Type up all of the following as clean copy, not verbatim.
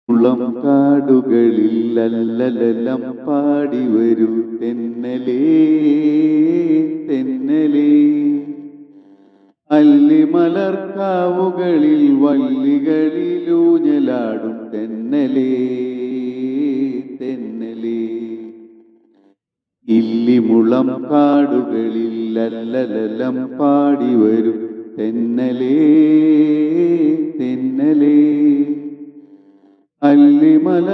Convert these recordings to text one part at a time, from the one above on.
ഉളം കാടുകളിൽ അല്ലലലം പാടി വരൂ തെന്നലേ തെന്നലേ. അല്ലിമലർക്കാവുകളിൽ വള്ളികളിലൂഞ്ഞലാടും തെന്നലേ തെന്നലേ. ഇല്ലിമുളം കാടുകളിൽ അല്ലലലം പാടി വരൂ തെന്നലേ തെന്നലേ. അല്ലിമലർക്കാവുകളിൽ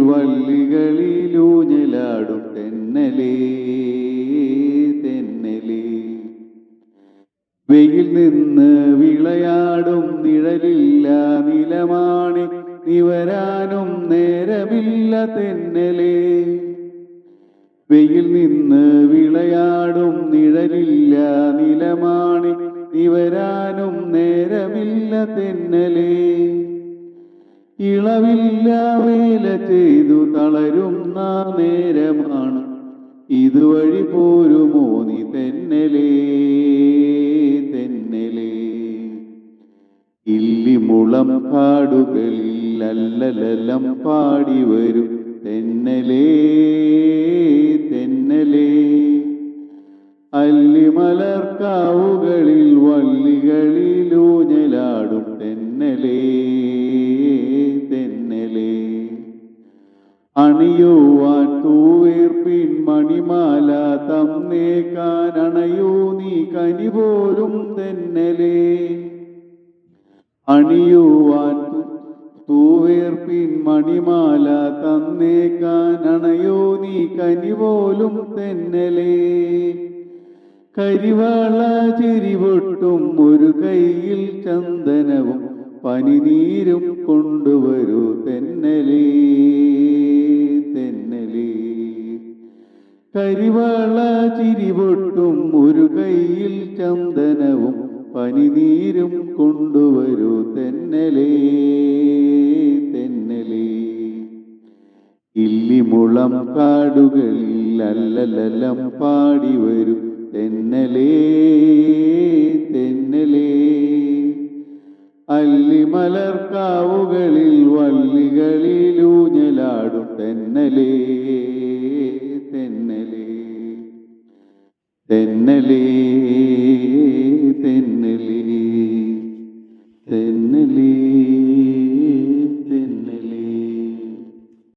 വള്ളികളിലൂഞ്ഞലാടും തെന്നലേ തെന്നലേ. വെയിൽ നിന്ന് വിളയാടും നിഴലില്ല നിലമാണി നിവരാനും നേരമില്ല തെന്നലേ. വെയിൽ നിന്ന് വിളയാടും നിഴലില്ല നിലമാണി നിവരാനും നേരമില്ല തെന്നലേ. ഇളവില്ല വേല ചെയ്തു തളരുന്ന നേരമാണ് ഇതുവഴി പോരുമോ നീ തെന്നലേ തെന്നലേ. ഇല്ലിമുളം കാടുകളിൽ അല്ലലലം പാടി വരും തെന്നലേ തെന്നലേ. അല്ലിമലർക്കാവുകളിൽ വള്ളികളിലൂഞ്ഞലാടും തെന്നലേ തെന്നലേ. അണിയുവാൻ തൂവീർപ്പിൻ മണിമാല തന്നേക്കാൻ അണയൂ നീ കനി പോലും തെന്നലേ. അണിയുവാൻ തൂവീർപ്പിൻ മണിമാല തന്നേക്കാൻ അണയൂ നീ കനി പോലും തെന്നലേ. കരിവാള ചിരിപൊട്ടും ഒരു കൈയിൽ ചന്ദനവും പനിനീരും കൊണ്ടുവരൂ തെന്നലേ തെന്നലേ. കരിവാള ചിരിപൊട്ടും ഒരു കൈയിൽ ചന്ദനവും പനിനീരും കൊണ്ടുവരൂ തെന്നലേ തെന്നലേ. ഇല്ലിമുളം കാടുകളിൽ അല്ലലലം പാടി വരൂ തെന്നലേ തെന്നലേ. അല്ലിമലർക്കാവുകളിൽ വള്ളികളിലൂഞ്ഞലാടും തെന്നലേ തെന്നലേ തെന്നലേ.